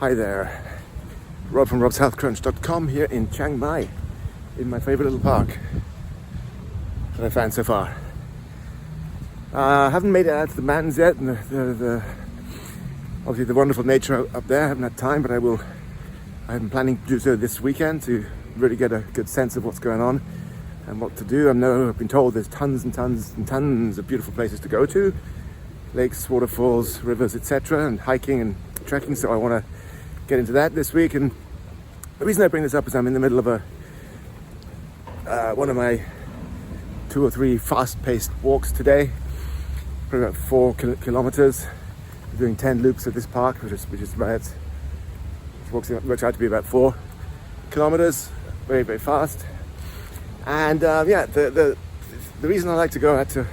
Hi there, Rob from robshealthcrunch.com here in Chiang Mai, in my favourite little park that I found so far. I haven't made it out to the mountains yet, and obviously the wonderful nature up there. I haven't had time, but I'm planning to do so this weekend to really get a good sense of what's going on and what to do. I've been told there's tons and tons and tons of beautiful places to go to, lakes, waterfalls, rivers, etc., and hiking and trekking, so I want to get into that this week. And the reason I bring this up is I'm in the middle of one of my 2 or 3 fast-paced walks today, probably about 4 kilometers. I'm doing 10 loops at this park, which is about, works out to be about 4 kilometers, very, very fast. And the reason I like to go out to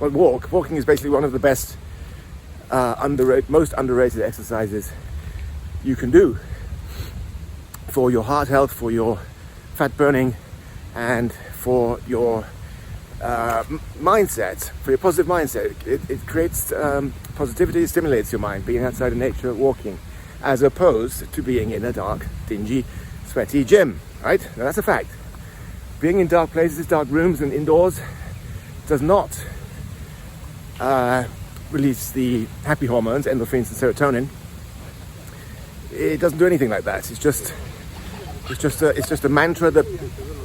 walking is basically one of the best most underrated exercises you can do for your heart health, for your fat burning, and for your mindset, for your positive mindset. It creates positivity, it stimulates your mind, being outside in nature, walking, as opposed to being in a dark, dingy, sweaty gym, right? Now, that's a fact. Being in dark places, dark rooms and indoors does not release the happy hormones, endorphins and serotonin. It doesn't do anything like that. It's just a mantra that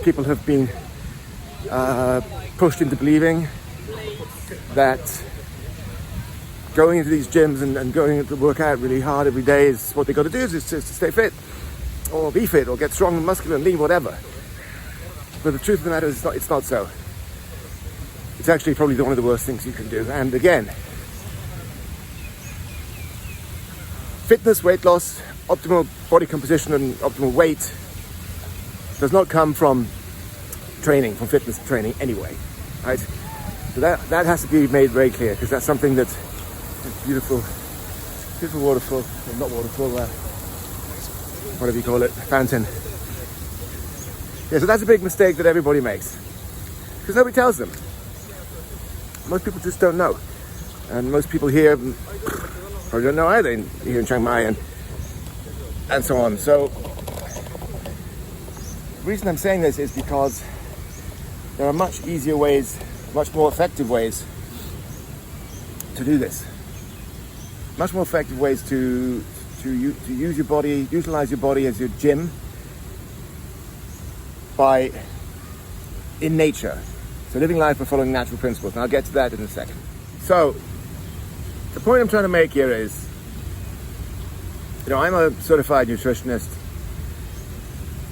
people have been pushed into believing, that going into these gyms and going to work out really hard every day is what they got to do, is just to stay fit or be fit or get strong and muscular and lean, whatever. But the truth of the matter is it's not so. It's actually probably one of the worst things you can do. And again, fitness, weight loss, optimal body composition and optimal weight does not come from training, from fitness training anyway, right? So that has to be made very clear, because that's something that beautiful waterfall, well, not waterfall, whatever you call it, fountain. Yeah, so that's a big mistake that everybody makes, because nobody tells them. Most people just don't know, and most people here probably don't know either here in Chiang Mai and so on. So the reason I'm saying this is because there are much easier ways, much more effective ways to do this. Much more effective ways to use your body, utilize your body as your gym in nature. So living life by following natural principles. And I'll get to that in a second. So the point I'm trying to make here is, I'm a certified nutritionist,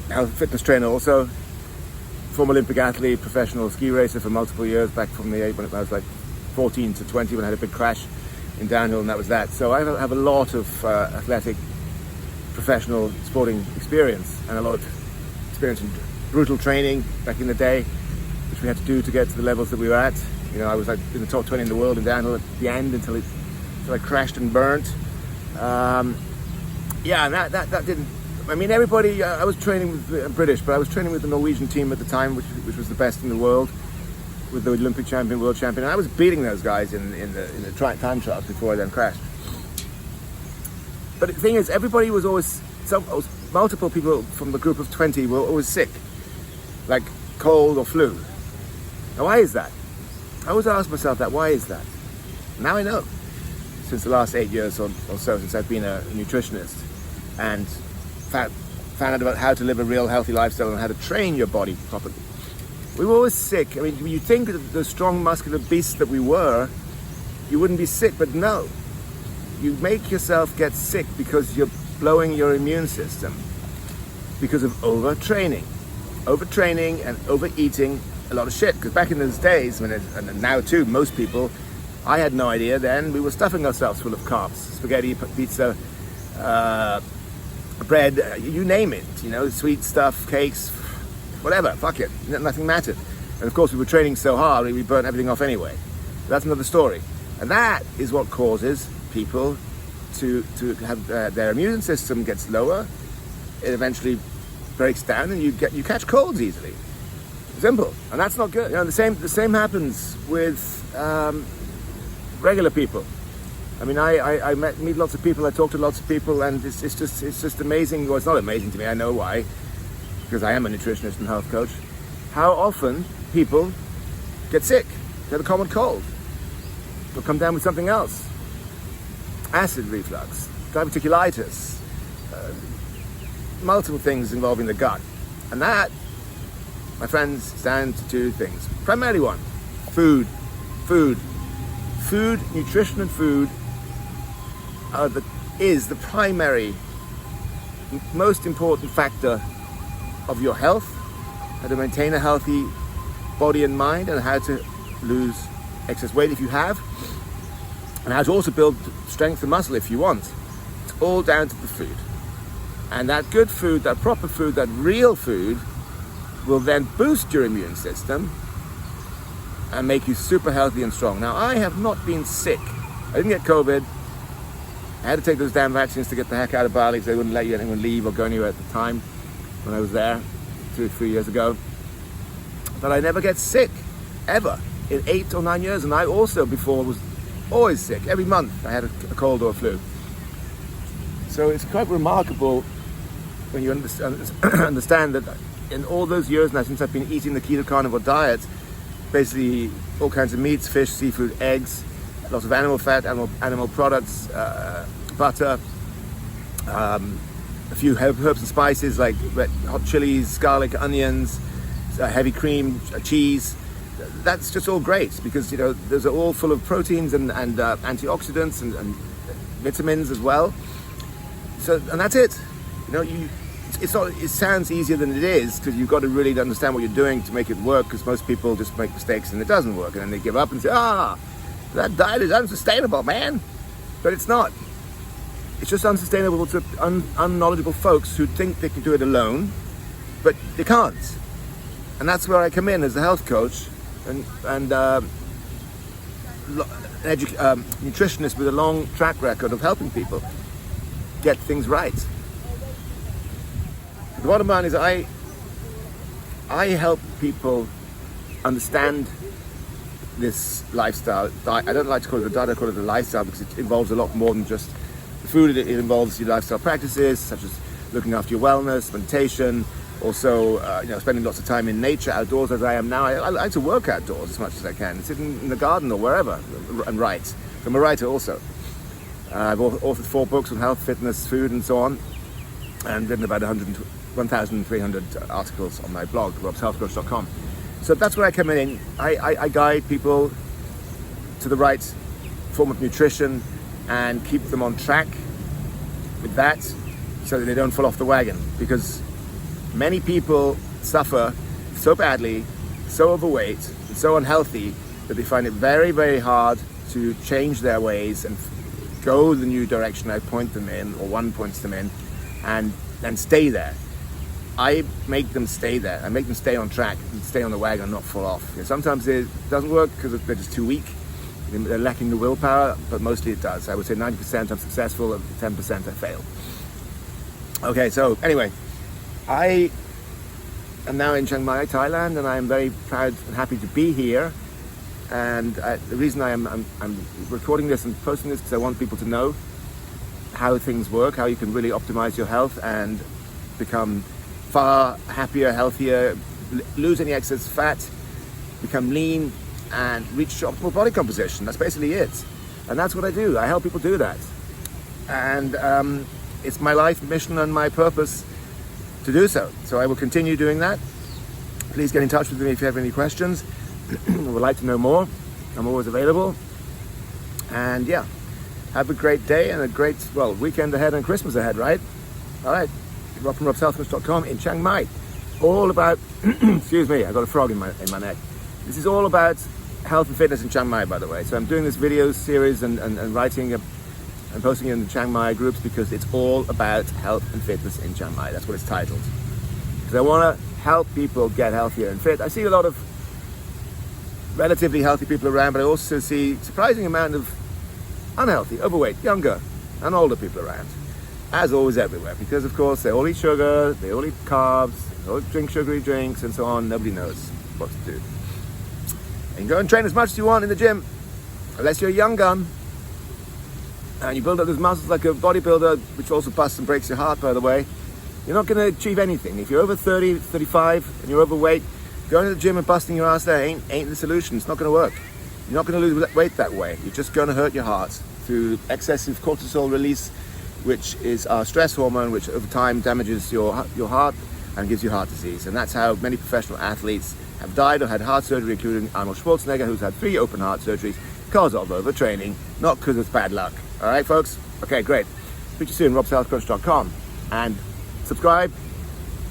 health fitness trainer also, former Olympic athlete, professional ski racer for multiple years, back from the age when I was like 14 to 20 when I had a big crash in downhill, and that was that. So I have a lot of athletic, professional sporting experience, and a lot of experience in brutal training back in the day, which we had to do to get to the levels that we were at. I was like in the top 20 in the world in downhill at the end until I crashed and burnt. And that didn't. I mean, everybody. I was training with British, but I was training with the Norwegian team at the time, which was the best in the world, with the Olympic champion, world champion. And I was beating those guys in the time trials before I then crashed. But the thing is, everybody was always multiple people from the group of 20 were always sick, like cold or flu. Now, why is that? I always ask myself that. Why is that? Now I know. Since the last 8 years or so, since I've been a nutritionist and found out about how to live a real healthy lifestyle and how to train your body properly. We were always sick. I mean, you think of the strong muscular beasts that we were, you wouldn't be sick, but no. You make yourself get sick because you're blowing your immune system because of overtraining and overeating a lot of shit. Because back in those days, and now too, most people, I had no idea then, we were stuffing ourselves full of carbs, spaghetti, pizza, bread, you name it, sweet stuff, cakes, whatever, fuck it, nothing mattered. And of course we were training so hard, we burnt everything off anyway. That's another story. And that is what causes people to have their immune system gets lower, it eventually breaks down, and you catch colds easily. Simple. And that's not good. The same happens with regular people. I mean, I meet lots of people, I talk to lots of people, and it's just amazing. Well, it's not amazing to me, I know why, because I am a nutritionist and health coach, how often people get sick, get a common cold, or come down with something else. Acid reflux, diverticulitis, multiple things involving the gut. And that, my friends, stands to two things. Primarily one, food. Nutrition and food is the primary, most important factor of your health, how to maintain a healthy body and mind, and how to lose excess weight if you have, and how to also build strength and muscle if you want. It's all down to the food. And that good food, that proper food, that real food will then boost your immune system and make you super healthy and strong. Now, I have not been sick. I didn't get COVID. I had to take those damn vaccines to get the heck out of Bali because they wouldn't let you anyone leave or go anywhere at the time when I was there 2 or 3 years ago. But I never get sick, ever, in 8 or 9 years. And I also, before, was always sick. Every month I had a cold or a flu. So it's quite remarkable when you understand that in all those years now, since I've been eating the keto carnivore diet, basically all kinds of meats, fish, seafood, eggs, lots of animal fat, animal products, butter, a few herbs and spices like hot chilies, garlic, onions, heavy cream, cheese. That's just all great because, you know, those are all full of proteins and antioxidants and vitamins as well. So, and that's it. You know, it's not. It sounds easier than it is because you've got to really understand what you're doing to make it work. Because most people just make mistakes and it doesn't work, and then they give up and say, that diet is unsustainable, man. But it's not. It's just unsustainable to unknowledgeable folks who think they can do it alone, but they can't. And that's where I come in as a health coach and nutritionist with a long track record of helping people get things right. The bottom line is I help people understand this lifestyle. I don't like to call it a diet, I call it a lifestyle because it involves a lot more than just the food. It involves your lifestyle practices such as looking after your wellness, meditation, also spending lots of time in nature, outdoors as I am now. I like to work outdoors as much as I can, sit in the garden or wherever and write. So I'm a writer also. I've authored 4 books on health, fitness, food and so on, and written about 1,300 articles on my blog, robshealthcoach.com. So that's where I come in. I guide people to the right form of nutrition and keep them on track with that so that they don't fall off the wagon, because many people suffer so badly, so overweight, and so unhealthy that they find it very, very hard to change their ways and go the new direction I point them in, or one points them in, and stay there. I make them stay there. I make them stay on track and stay on the wagon and not fall off. Sometimes it doesn't work because they're just too weak. They're lacking the willpower, but mostly it does. I would say 90% I'm successful, and 10% I fail. Okay, so anyway, I am now in Chiang Mai, Thailand, and I am very proud and happy to be here. And the reason I'm recording this and posting this is because I want people to know how things work, how you can really optimize your health and become far happier, healthier, lose any excess fat, become lean, and reach optimal body composition. That's basically it. And that's what I do. I help people do that. And it's my life mission and my purpose to do so. So I will continue doing that. Please get in touch with me if you have any questions or would like to know more. I'm always available. And yeah, have a great day and a great, weekend ahead and Christmas ahead, right? All right. Rob from robshealthcoach.com in Chiang Mai. All about, excuse me, I got a frog in my neck. This is all about health and fitness in Chiang Mai, by the way. So I'm doing this video series and writing and posting it in the Chiang Mai groups because it's all about health and fitness in Chiang Mai. That's what it's titled. Because I want to help people get healthier and fit. I see a lot of relatively healthy people around, but I also see a surprising amount of unhealthy, overweight, younger and older people around. As always everywhere, because of course they all eat sugar, they all eat carbs, they all drink sugary drinks and so on. Nobody knows what to do. And you can go and train as much as you want in the gym, unless you're a young gun. and you build up those muscles like a bodybuilder, which also busts and breaks your heart, by the way, you're not going to achieve anything. If you're over 30, 35, and you're overweight, going to the gym and busting your ass there ain't the solution. It's not going to work. You're not going to lose weight that way. You're just going to hurt your heart through excessive cortisol release, which is our stress hormone, which over time damages your heart and gives you heart disease. And that's how many professional athletes have died or had heart surgery, including Arnold Schwarzenegger, who's had 3 open heart surgeries because of overtraining, not because it's bad luck. All right, folks? Okay, great. Speak to you soon, robshealthcoach.com. And subscribe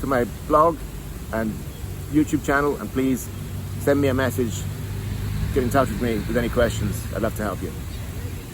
to my blog and YouTube channel, and please send me a message. Get in touch with me with any questions. I'd love to help you.